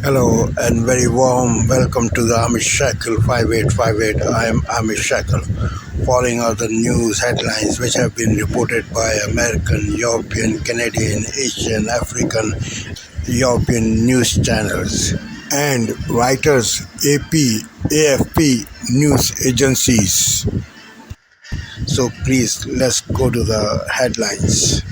Hello and very warm welcome to the Amish Shackle 5858. I am Amish Shackle. Following are the news headlines which have been reported by American, European, Canadian, Asian, African, European news channels and Reuters, AP, AFP news agencies. So please, let's go to the headlines.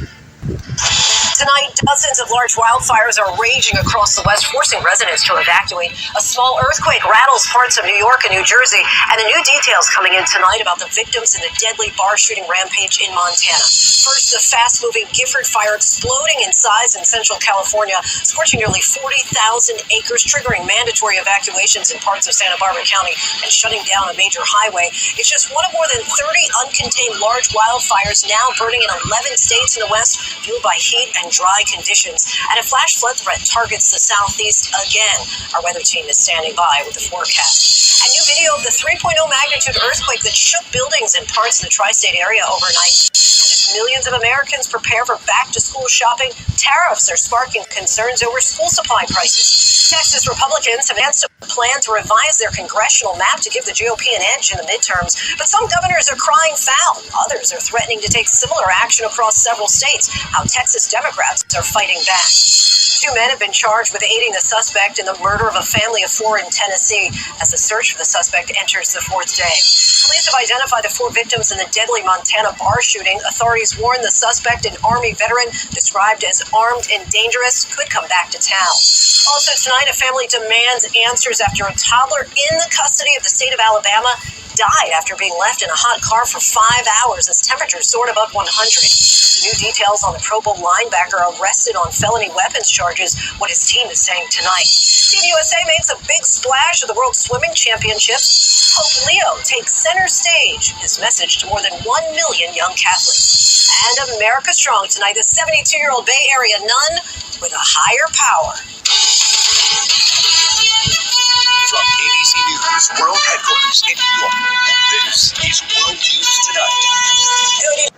Tonight, dozens of large wildfires are raging across the West, forcing residents to evacuate. A small earthquake rattles parts of New York and New Jersey, and the new details coming in tonight about the victims in the deadly bar shooting rampage in Montana. First, the fast-moving Gifford fire exploding in size in central California, scorching nearly 40,000 acres, triggering mandatory evacuations in parts of Santa Barbara County and shutting down a major highway. It's just one of more than 30 uncontained large wildfires now burning in 11 states in the West, fueled by heat and dry conditions, and a flash flood threat targets the southeast again. Our weather team is standing by with the forecast. A new video of the 3.0 magnitude earthquake that shook buildings in parts of the tri-state area overnight. And as millions of Americans prepare for back-to-school shopping, tariffs are sparking concerns over school supply prices. Texas Republicans have announced a plan to revise their congressional map to give the GOP an edge in the midterms, but some governors are crying foul. Others are threatening to take similar action across several states. How Texas Democrats are fighting back. Two men have been charged with aiding the suspect in the murder of a family of four in Tennessee as the search for the suspect enters the fourth day. Police have identified the four victims in the deadly Montana bar shooting. Authorities warn the suspect, an Army veteran described as armed and dangerous, could come back to town. Also tonight, a family demands answers after a toddler in the custody of the state of Alabama died after being left in a hot car for 5 hours as temperatures soared above 100. The new details on the Pro Bowl linebacker arrested on felony weapons charges, what his team is saying tonight. Team USA makes a big splash at the World Swimming Championships. Pope Leo takes center stage, his message to more than 1 million young Catholics. And America Strong tonight, the 72-year-old Bay Area nun with a higher power. From ABC News World Headquarters in New York, this is World News Tonight.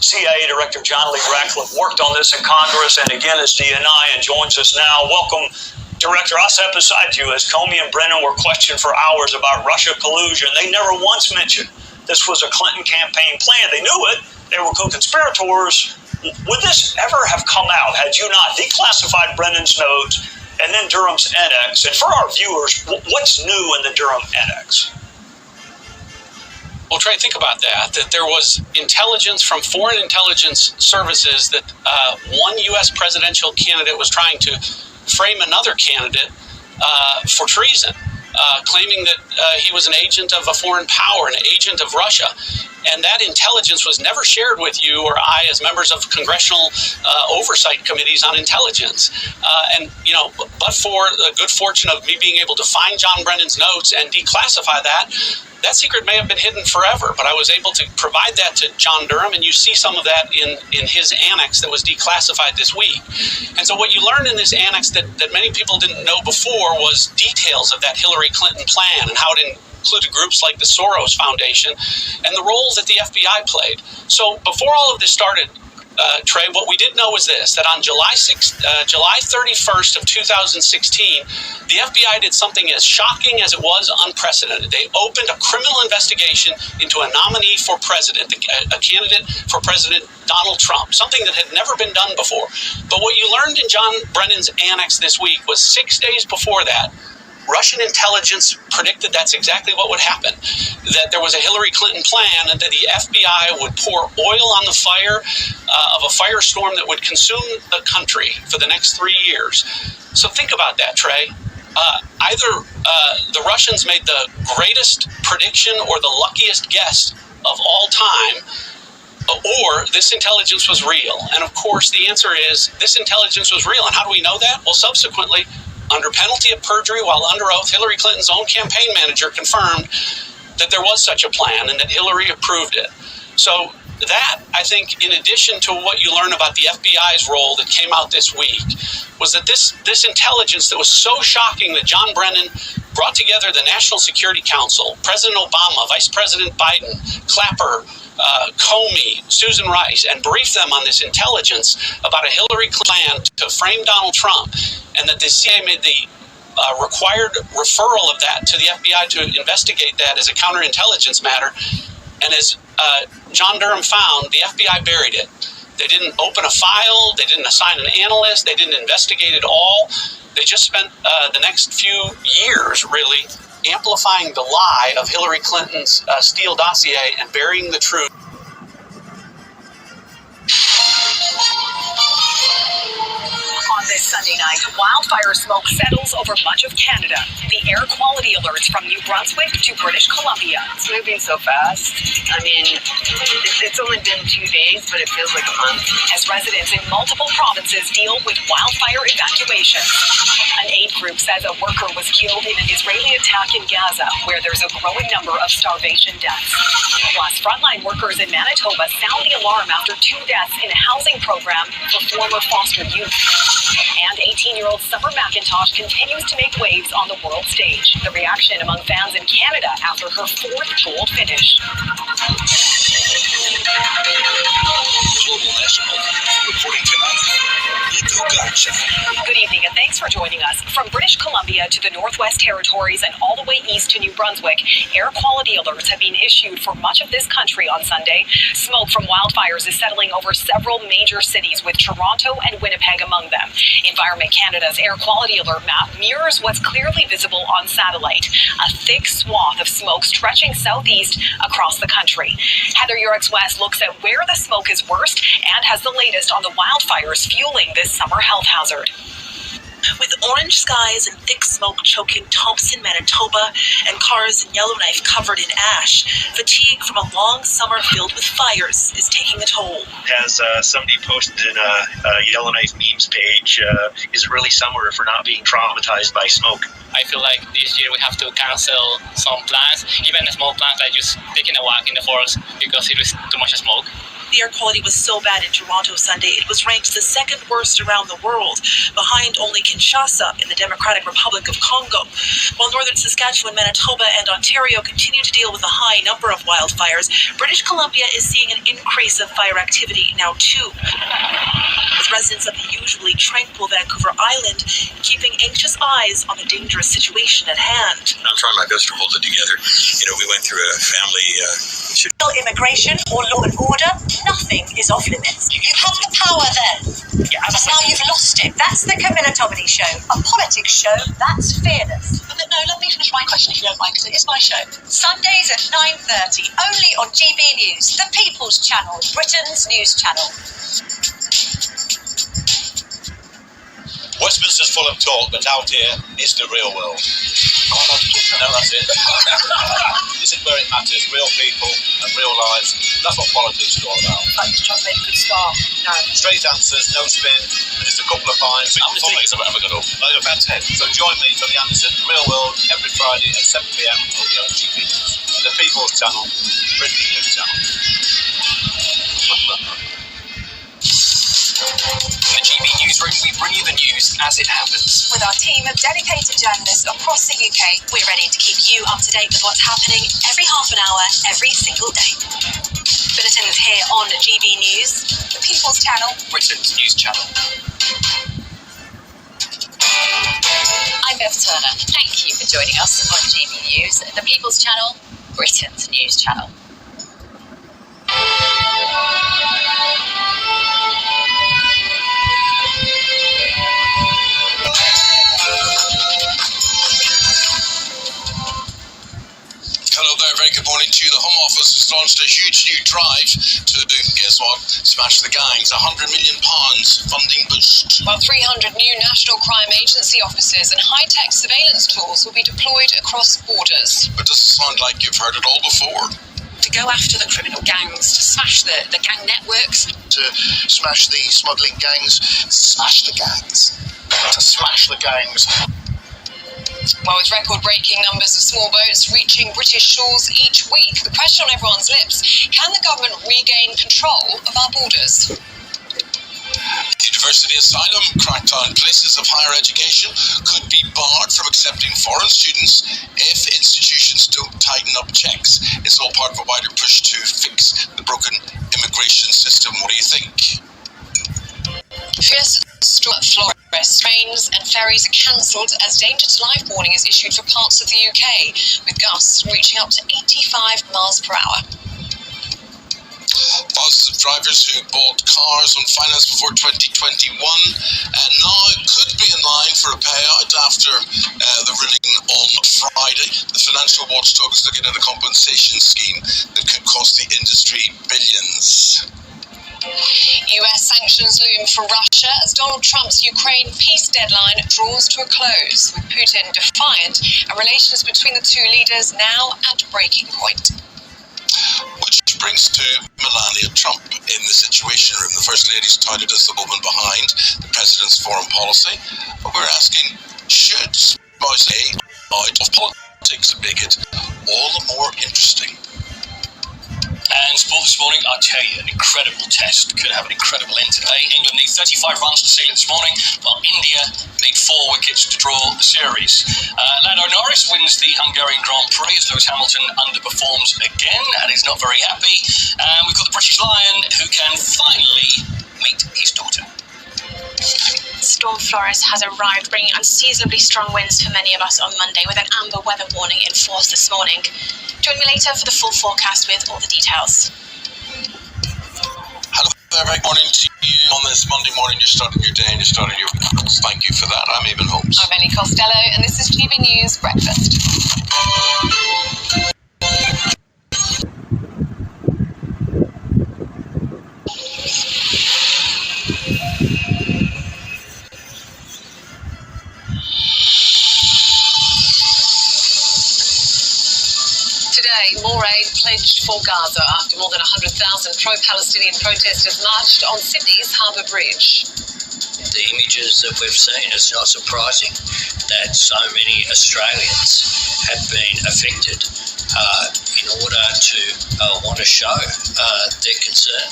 CIA Director John Lee Ratcliffe worked on this in Congress and again as DNI and joins us now. Welcome, Director. I sat beside you as Comey and Brennan were questioned for hours about Russia collusion. They never once mentioned this was a Clinton campaign plan. They knew it. They were co-conspirators. Would this ever have come out had you not declassified Brennan's notes and then Durham's annex? And for our viewers, what's new in the Durham annex? Well, Trey, think about that there was intelligence from foreign intelligence services that one U.S. presidential candidate was trying to frame another candidate for treason, claiming that he was an agent of a foreign power, an agent of Russia. And that intelligence was never shared with you or I as members of congressional oversight committees on intelligence. But for the good fortune of me being able to find John Brennan's notes and declassify that secret may have been hidden forever, but I was able to provide that to John Durham, and you see some of that in his annex that was declassified this week. And so what you learned in this annex that many people didn't know before was details of that Hillary Clinton plan and how it included groups like the Soros Foundation and the roles that the FBI played. So before all of this started, Trey, what we did know was this, that on July 31st of 2016, the FBI did something as shocking as it was unprecedented. They opened a criminal investigation into a nominee for president, a candidate for President Donald Trump, something that had never been done before. But what you learned in John Brennan's annex this week was 6 days before that, Russian intelligence predicted that's exactly what would happen, that there was a Hillary Clinton plan and that the FBI would pour oil on the fire of a firestorm that would consume the country for the next 3 years. So think about that, Trey. Either the Russians made the greatest prediction or the luckiest guess of all time, or this intelligence was real. And of course, the answer is this intelligence was real. And how do we know that? Well, subsequently, under penalty of perjury, while under oath, Hillary Clinton's own campaign manager confirmed that there was such a plan and that Hillary approved it. So that, I think, in addition to what you learn about the FBI's role that came out this week, was that this intelligence that was so shocking that John Brennan brought together the National Security Council, President Obama, Vice President Biden, Clapper, Comey, Susan Rice, and briefed them on this intelligence about a Hillary plan to frame Donald Trump, and that the CIA made the required referral of that to the FBI to investigate that as a counterintelligence matter. And as John Durham found, the FBI buried it. They didn't open a file, they didn't assign an analyst, they didn't investigate it all. They just spent the next few years, really, amplifying the lie of Hillary Clinton's Steele dossier and burying the truth. On this Sunday night, wildfire smoke settles over much of Canada. The air quality alerts from New Brunswick to British Columbia. It's moving so fast. I mean, it's only been 2 days, but it feels like a month. As residents in multiple provinces deal with wildfire evacuations. An aid group says a worker was killed in an Israeli attack in Gaza, where there's a growing number of starvation deaths. Plus, frontline workers in Manitoba sound the alarm after 2 deaths in a housing program for former foster youth. And 18-year-old Summer McIntosh continues to make waves on the world stage. The reaction among fans in Canada after her 4th gold finish. Global National reporting tonight. Good evening and thanks for joining us. From British Columbia to the Northwest Territories and all the way east to New Brunswick, air quality alerts have been issued for much of this country on Sunday. Smoke from wildfires is settling over several major cities, with Toronto and Winnipeg among them. Environment Canada's air quality alert map mirrors what's clearly visible on satellite, a thick swath of smoke stretching southeast across the country. Heather Yurex West looks at where the smoke is worst and has the latest on the wildfires fueling this summer health hazard. With orange skies and thick smoke choking Thompson, Manitoba, and cars in Yellowknife covered in ash, fatigue from a long summer filled with fires is taking a toll. As somebody posted in a Yellowknife memes page, is it really summer if we're not being traumatized by smoke? I feel like this year we have to cancel some plans, even small plans like just taking a walk in the forest because it was too much smoke. The air quality was so bad in Toronto Sunday, it was ranked the second worst around the world, behind only Kinshasa in the Democratic Republic of Congo. While northern Saskatchewan, Manitoba, and Ontario continue to deal with a high number of wildfires, British Columbia is seeing an increase of fire activity now too, with residents of the usually tranquil Vancouver Island keeping anxious eyes on the dangerous situation at hand. I'm trying my best to hold it together. You know, we went through a family Immigration or law and order, nothing is off limits. You have the power then. Yeah, but now you've lost it. That's the Camilla Tominey Show, a politics show that's fearless. But no, let me finish my question if you don't mind, because it is my show. Sundays at 9:30, only on GB News, the People's Channel, Britain's news channel. Westminster's full of talk, but out here is the real world. No, that's it. This is where it matters. Real people and real lives. That's what politics is all about. I'm just trying to make a good start. No. Straight answers, no spin, and just a couple of lines. How many tickets have I ever got up? About 10. So join me for the Anderson Real World every Friday at 7 p.m. on the GP News. The People's Channel, Britain's News Channel. In the GB Newsroom, we bring you the news as it happens. With our team of dedicated journalists across the UK, we're ready to keep you up to date with what's happening every half an hour, every single day. Bulletins here on GB News, the People's Channel, Britain's news channel. I'm Bev Turner. Thank you for joining us on GB News, the People's Channel, Britain's news channel. Hello there, very good morning to you. The Home Office has launched a huge new drive to, guess what, smash the gangs. £100 million funding boost. While 300 new National Crime Agency officers and high-tech surveillance tools will be deployed across borders. But does it sound like you've heard it all before? To go after the criminal gangs, to smash the gang networks. To smash the smuggling gangs, smash the gangs. To smash the gangs. Well, with record-breaking numbers of small boats reaching British shores each week, the question on everyone's lips, can the government regain control of our borders? University asylum crackdown. Places of higher education could be barred from accepting foreign students if institutions don't tighten up checks. It's all part of a wider push to fix the broken immigration system. What do you think? Fierce Flores, trains and ferries are cancelled as danger to life warning is issued for parts of the UK, with gusts reaching up to 85 miles per hour. Thousands of drivers who bought cars on finance before 2021 and now could be in line for a payout after the ruling on Friday. The financial watchdog is looking at a compensation scheme that could cost the industry billions. US sanctions loom for Russia as Donald Trump's Ukraine peace deadline draws to a close, with Putin defiant and relations between the two leaders now at breaking point. Which brings to Melania Trump in the Situation Room. The First Lady's touted as the woman behind the President's foreign policy. But we're asking, should spouse A out of politics make it all the more interesting? And sport this morning, I tell you, an incredible test. Could have an incredible end today. England need 35 runs to seal it this morning, while India need 4 wickets to draw the series. Lando Norris wins the Hungarian Grand Prix as Lewis Hamilton underperforms again and is not very happy. And we've got the British Lion who can finally meet his daughter. Storm Flores has arrived, bringing unseasonably strong winds for many of us on Monday, with an amber weather warning in force this morning. Join me later for the full forecast with all the details. Hello there, very morning to you on this Monday morning. You're starting your day and you're starting your weekends. Thank you for that. I'm Eamon Holmes. I'm Ellie Costello, and this is GB News Breakfast. Today, more aid pledged for Gaza after more than 100,000 pro-Palestinian protesters marched on Sydney's Harbour Bridge. The images that we've seen, it's not surprising that so many Australians have been affected in order to want to show their concern.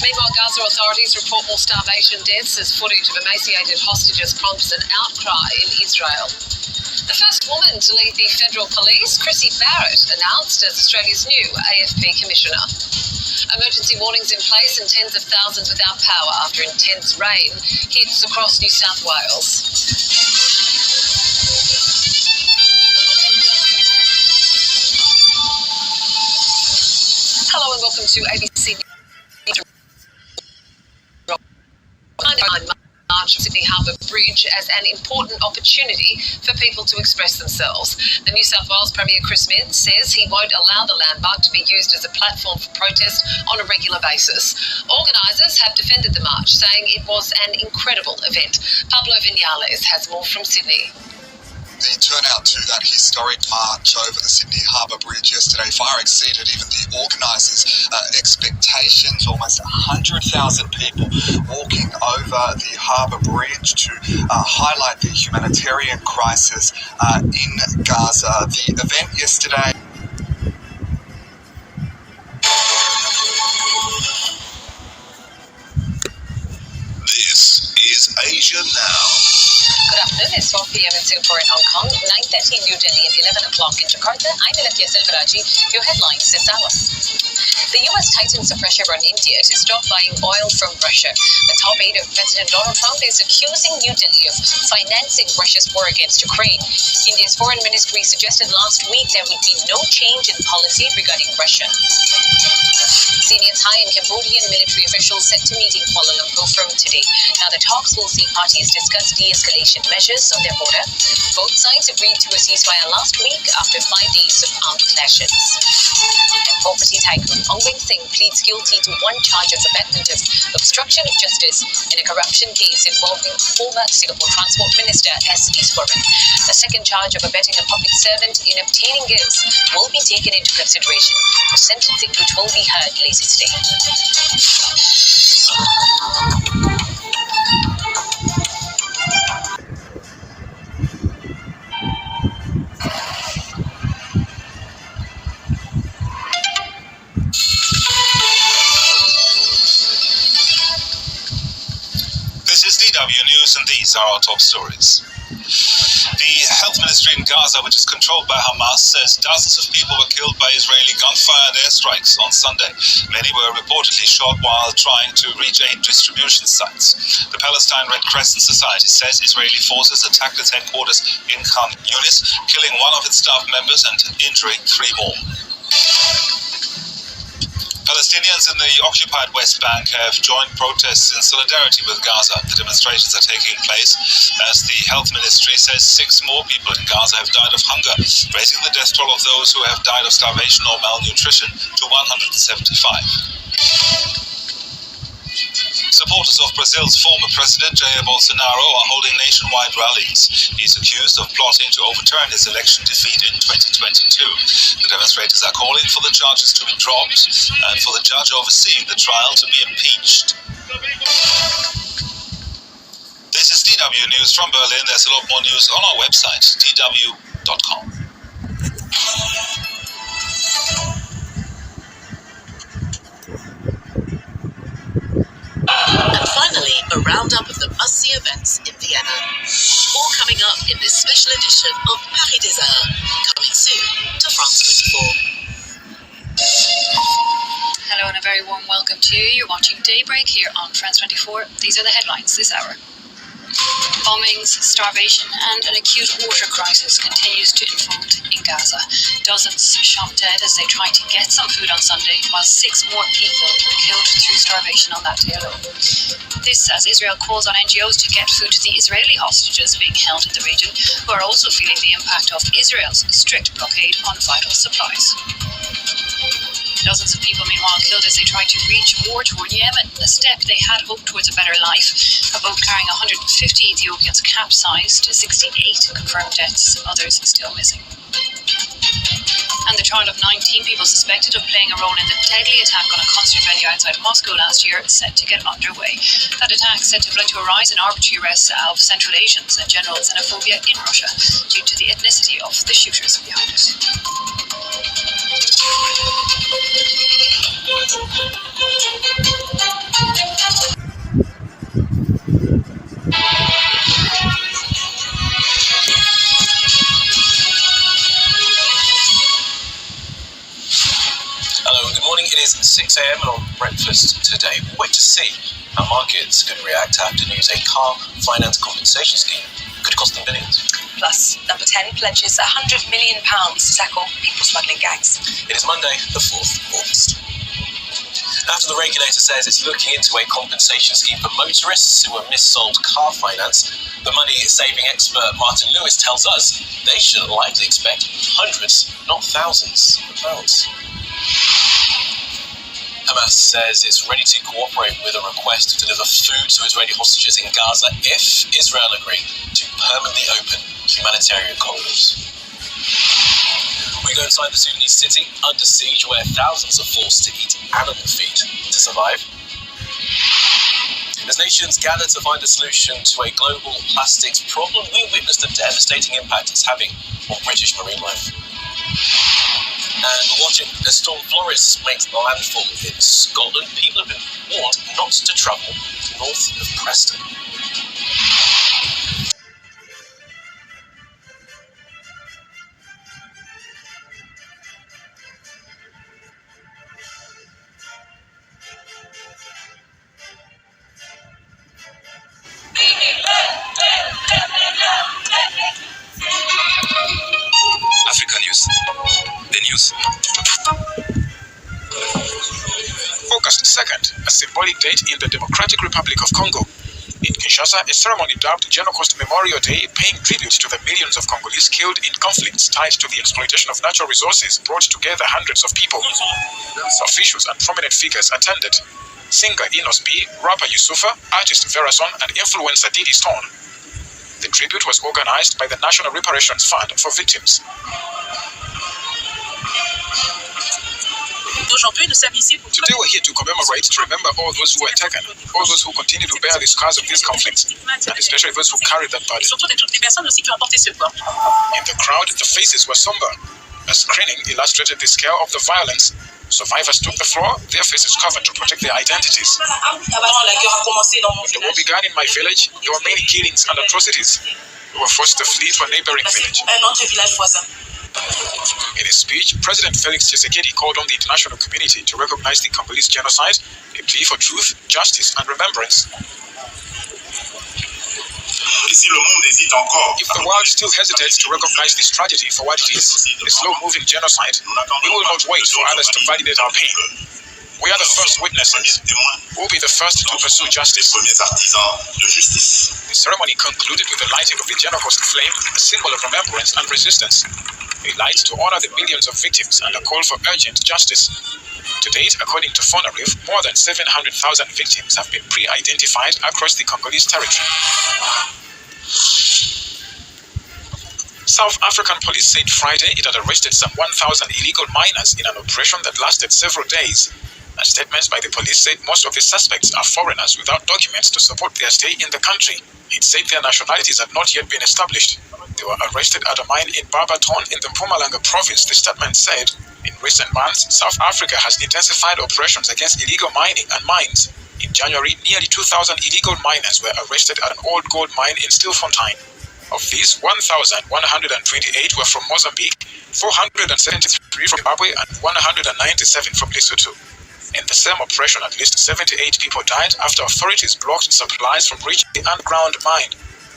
Meanwhile, Gaza authorities report more starvation deaths as footage of emaciated hostages prompts an outcry in Israel. The first woman to lead the federal police, Chrissy Barrett, announced as Australia's new AFP commissioner. Emergency warnings in place and tens of thousands without power after intense rain hits across New South Wales. Hello and welcome to ABC News. March of Sydney Harbour Bridge as an important opportunity for people to express themselves. The New South Wales Premier Chris Minns says he won't allow the landmark to be used as a platform for protest on a regular basis. Organisers have defended the march, saying it was an incredible event. Pablo Vinales has more from Sydney. The turnout to that historic march over the Sydney Harbour Bridge yesterday far exceeded even the organisers' expectations. Almost 100,000 people walking over the Harbour Bridge to highlight the humanitarian crisis in Gaza. The event yesterday. This is Asia Now. Good afternoon, it's 12 p.m. in Singapore and Hong Kong, 9:30 in New Delhi and 11 o'clock in Jakarta. I'm Alethea Selvaraj. Your headlines this hour. The U.S. tightens the pressure on India to stop buying oil from Russia. The top aide of President Donald Trump is accusing New Delhi of financing Russia's war against Ukraine. India's foreign ministry suggested last week there would be no change in policy regarding Russia. Senior Thai and Cambodian military officials set to meet in Kuala Lumpur from today. Now, the talks will see parties discuss de-escalation measures on their border. Both sides agreed to a ceasefire last week after 5 days of armed clashes. And property tycoon Hong Wing Singh pleads guilty to one charge of abetment of obstruction of justice in a corruption case involving former Singapore Transport Minister S. Iswaran. A second charge of abetting a public servant in obtaining gifts will be taken into consideration for sentencing, which will be heard later today. This is DW News, and these are our top stories. The health ministry in Gaza, which is controlled by Hamas, says dozens of people were killed by Israeli gunfire and airstrikes on Sunday. Many were reportedly shot while trying to reach aid distribution sites. The Palestine Red Crescent Society says Israeli forces attacked its headquarters in Khan Yunis, killing one of its staff members and injuring 3 more. Palestinians in the occupied West Bank have joined protests in solidarity with Gaza. The demonstrations are taking place as the health ministry says 6 more people in Gaza have died of hunger, raising the death toll of those who have died of starvation or malnutrition to 175. Supporters of Brazil's former president, Jair Bolsonaro, are holding nationwide rallies. He's accused of plotting to overturn his election defeat in 2022. The demonstrators are calling for the charges to be dropped and for the judge overseeing the trial to be impeached. This is DW News from Berlin. There's a lot more news on our website, dw.com. And finally, a roundup of the must-see events in Vienna. All coming up in this special edition of Paris des Arts, coming soon to France 24. Hello and a very warm welcome to you. You're watching Daybreak here on France 24. These are the headlines this hour. Bombings, starvation and an acute water crisis continues to unfold in Gaza. Dozens shot dead as they tried to get some food on Sunday, while 6 more people were killed through starvation on that day alone. This as Israel calls on NGOs to get food to the Israeli hostages being held in the region, who are also feeling the impact of Israel's strict blockade on vital supplies. Dozens of people, meanwhile, killed as they tried to reach war-torn Yemen, a step they had hoped towards a better life. A boat carrying 150 Ethiopians capsized, 68 confirmed deaths, others still missing. And the trial of 19 people suspected of playing a role in the deadly attack on a concert venue outside Moscow last year is set to get underway. That attack said to have led to a rise in arbitrary arrests of Central Asians and general xenophobia in Russia due to the ethnicity of the shooters behind it. Hello, good morning. It is 6 a.m. and on breakfast today, we'll wait to see how markets could react after news a car finance compensation scheme could cost them billions. Plus, number 10 pledges £100 million to tackle people smuggling gangs. It is Monday, the 4th of August. After the regulator says it's looking into a compensation scheme for motorists who were mis-sold car finance, the money-saving expert Martin Lewis tells us they should likely expect hundreds, not thousands of pounds. Hamas says it's ready to cooperate with a request to deliver food to Israeli hostages in Gaza if Israel agree to permanently open humanitarian corridors. We go inside the Sudanese city under siege where thousands are forced to eat animal feed to survive. As nations gather to find a solution to a global plastics problem, we witnessed the devastating impact it's having on British marine life. And we're watching as Storm Floris makes landfall in Scotland. People have been warned not to travel north of Preston. Africa News. The news. August 2nd, a symbolic date in the Democratic Republic of Congo. In Kinshasa, a ceremony dubbed Genocost Memorial Day, paying tribute to the millions of Congolese killed in conflicts tied to the exploitation of natural resources, brought together hundreds of people. Officials and prominent figures attended. Singer Enos B, rapper Yusufa, artist Verason, and influencer Diddy Stone. The tribute was organized by the National Reparations Fund for Victims. Today we're here to commemorate, to remember all those who were taken, all those who continue to bear the scars of these conflicts, and especially those who carry that burden. In the crowd, the faces were somber. A screening illustrated the scale of the violence. Survivors took the floor, their faces covered to protect their identities. When the war began in my village, there were many killings and atrocities. We were forced to flee to a neighboring village. In his speech, President Felix Tshisekedi called on the international community to recognize the Congolese genocide, a plea for truth, justice, and remembrance. If the world still hesitates to recognize this tragedy for what it is, a slow-moving genocide, we will not wait for others to validate our pain. We are the first witnesses. We will be the first to pursue justice. The ceremony concluded with the lighting of the Genocost flame, a symbol of remembrance and resistance. A light to honor the millions of victims and a call for urgent justice. To date, according to Fonarif, more than 700,000 victims have been pre-identified across the Congolese territory. South African police said Friday it had arrested some 1,000 illegal miners in an operation that lasted several days. A statement by the police said most of the suspects are foreigners without documents to support their stay in the country. It said their nationalities had not yet been established. They were arrested at a mine in Barberton in the Mpumalanga province, the statement said. In recent months, South Africa has intensified operations against illegal mining and mines. In January, nearly 2,000 illegal miners were arrested at an old gold mine in Stilfontein. Of these, 1,128 were from Mozambique, 473 from Zimbabwe, and 197 from Lesotho. In the same operation, at least 78 people died after authorities blocked supplies from reaching the underground mine.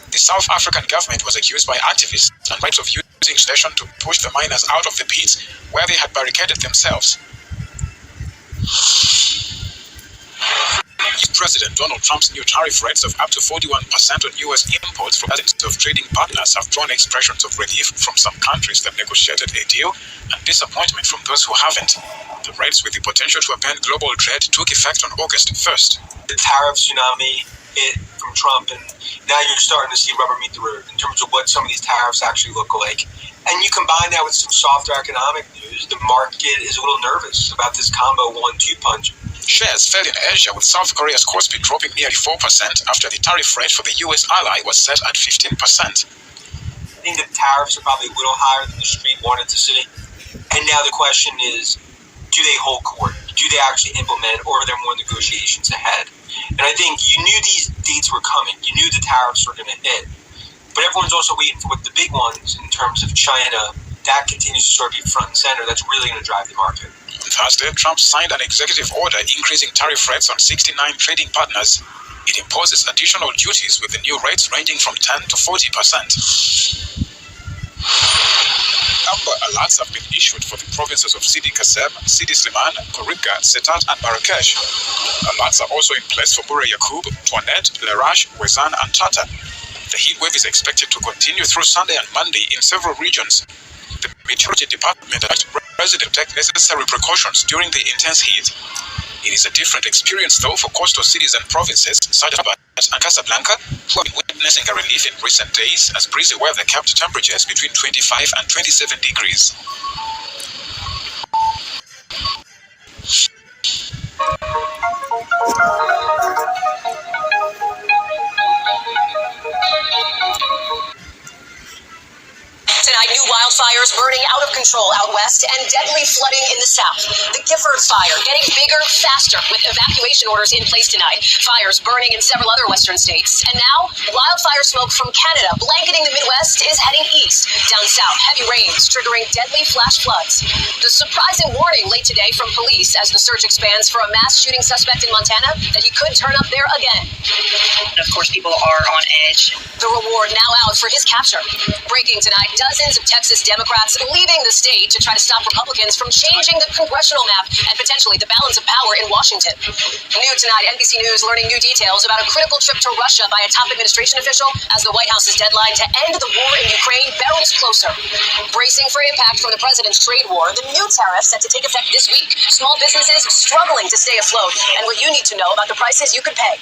The South African government was accused by activists and rights of using station to push the miners out of the pits where they had barricaded themselves. President Donald Trump's new tariff rates of up to 41% on U.S. imports from dozens of trading partners have drawn expressions of relief from some countries that negotiated a deal and disappointment from those who haven't. The rates with the potential to upend global trade took effect on August 1st. The tariff tsunami hit from Trump, and now you're starting to see rubber meet the road in terms of what some of these tariffs actually look like. And you combine that with some softer economic news, the market is a little nervous about this combo 1-2 punch. Shares fell in Asia, with South Korea's Kospi dropping nearly 4% after the tariff rate for the U.S. ally was set at 15%. I think the tariffs are probably a little higher than the street wanted to see. And now the question is, do they hold court? Do they actually implement, or are there more negotiations ahead? And I think you knew these dates were coming. You knew the tariffs were going to hit. But everyone's also waiting for what the big ones in terms of China, that continues to sort of be front and center. That's really going to drive the market. On Thursday, Trump signed an executive order increasing tariff rates on 69 trading partners. It imposes additional duties with the new rates ranging from 10 to 40%. Amber alerts have been issued for the provinces of Sidi Kasem, Sidi Sliman, Koribga, Setat, and Marrakesh. Alerts are also in place for Bure Yakub, Toinette, Lerache, Wezan, and Tata. The heat wave is expected to continue through Sunday and Monday in several regions. The Meteorology Department urged the President to take necessary precautions during the intense heat. It is a different experience, though, for coastal cities and provinces such as Rabat and Casablanca, who have been witnessing a relief in recent days as breezy weather kept temperatures between 25 and 27 degrees. Tonight, new wildfires burning out of control out west and deadly flooding in the south. The Gifford fire getting bigger, faster, with evacuation orders in place tonight. Fires burning in several other western states. And now, wildfire smoke from Canada blanketing the Midwest is heading east. Down south, heavy rains triggering deadly flash floods. The surprising warning late today from police as the search expands for a mass shooting suspect in Montana that he could turn up there again. And of course, people are on edge. The reward now out for his capture. Breaking tonight, dozens Dozens of Texas Democrats leaving the state to try to stop Republicans from changing the congressional map and potentially the balance of power in Washington. New tonight, NBC News learning new details about a critical trip to Russia by a top administration official as the White House's deadline to end the war in Ukraine barrels closer. Bracing for impact from the president's trade war, the new tariff set to take effect this week. Small businesses struggling to stay afloat, and what you need to know about the prices you could pay.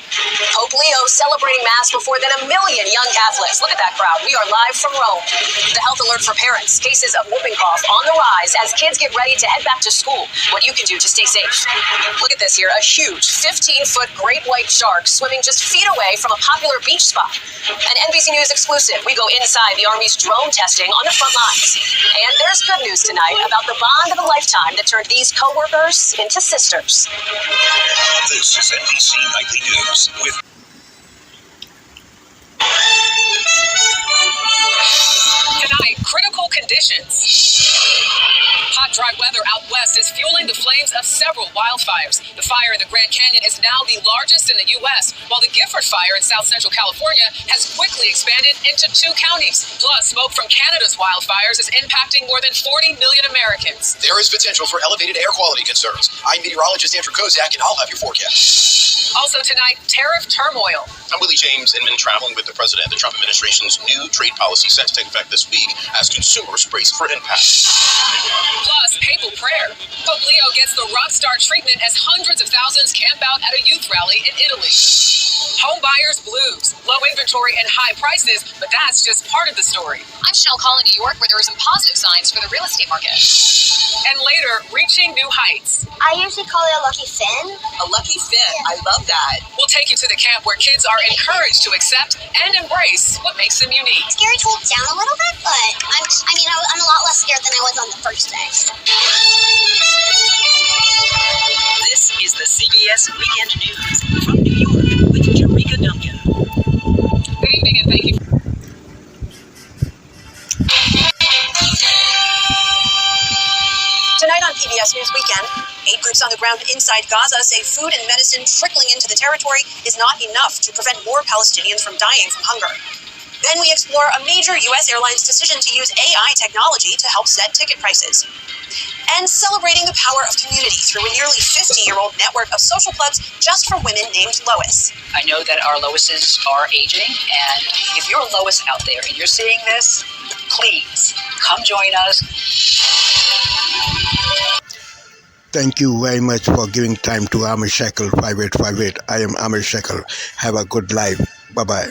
Pope Leo celebrating Mass before than 1 million young Catholics. Look at that crowd. We are live from Rome. The health alert for parents. Cases of whooping cough on the rise as kids get ready to head back to school. What you can do to stay safe. Look at this here. A huge 15-foot great white shark swimming just feet away from a popular beach spot. An NBC News exclusive. We go inside the Army's drone testing on the front lines. And there's good news tonight about the bond of a lifetime that turned these co-workers into sisters. This is NBC Nightly News with Tonight, critical conditions. Hot, dry weather out west is fueling the flames of several wildfires. The fire in the Grand Canyon is now the largest in the U.S., while the Gifford fire in South Central California has quickly expanded into 2 counties. Plus, smoke from Canada's wildfires is impacting more than 40 million Americans. There is potential for elevated air quality concerns. I'm meteorologist Andrew Kozak, and I'll have your forecast. Also tonight, tariff turmoil. I'm Willie James, Inman, traveling with the president. The Trump administration's new trade policy set to take effect this week as consumers brace for impact. Plus, papal prayer. Pope Leo gets the rock star treatment as hundreds of thousands camp out at a youth rally in Italy. Home buyers blues, low inventory and high prices, but that's just part of the story. I'm Chanel Call in New York, where there are some positive signs for the real estate market. And later, reaching new heights. I usually call it a lucky fin. A lucky fin. I love that. We'll take you to the camp where kids are encouraged to accept and embrace what makes them unique. Scary told down a little bit, but I'm a lot less scared than I was on the first day. This is the CBS Weekend News from New York with Jerika Duncan. Good evening and thank you. Tonight on PBS News Weekend, 8 groups on the ground inside Gaza say food and medicine trickling into the territory is not enough to prevent more Palestinians from dying from hunger. Then we explore a major U.S. airline's decision to use AI technology to help set ticket prices. And celebrating the power of community through a nearly 50-year-old network of social clubs just for women named Lois. I know that our Loises are aging, and if you're a Lois out there and you're seeing this, please come join us. Thank you very much for giving time to Amish Shackle 5858. I am Amish Shackle. Have a good life. Bye-bye.